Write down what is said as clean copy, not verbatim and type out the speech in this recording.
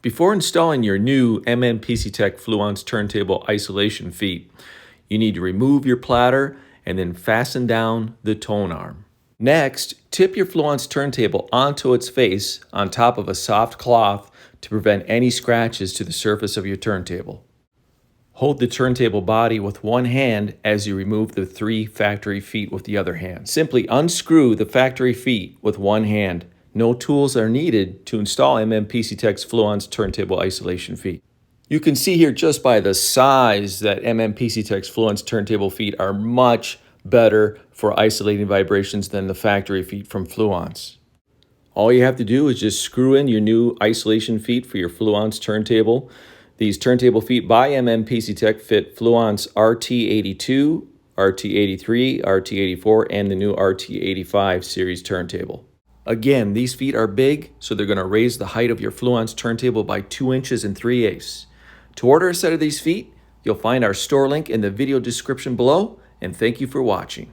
Before installing your new Mnpctech Fluance Turntable Isolation feet, you need to remove your platter and then fasten down the tone arm. Next, tip your Fluance turntable onto its face on top of a soft cloth to prevent any scratches to the surface of your turntable. Hold the turntable body with one hand as you remove the 3 factory feet with the other hand. Simply unscrew the factory feet with one hand. No tools are needed to install Mnpctech's Fluance Turntable Isolation feet. You can see here just by the size that Mnpctech's Fluance Turntable feet are much better for isolating vibrations than the factory feet from Fluance. All you have to do is just screw in your new isolation feet for your Fluance turntable. These turntable feet by Mnpctech fit Fluance RT82, RT83, RT84, and the new RT85 series turntable. Again, these feet are big, so they're going to raise the height of your Fluance turntable by 2 inches and 3/8. To order a set of these feet, you'll find our store link in the video description below, and thank you for watching.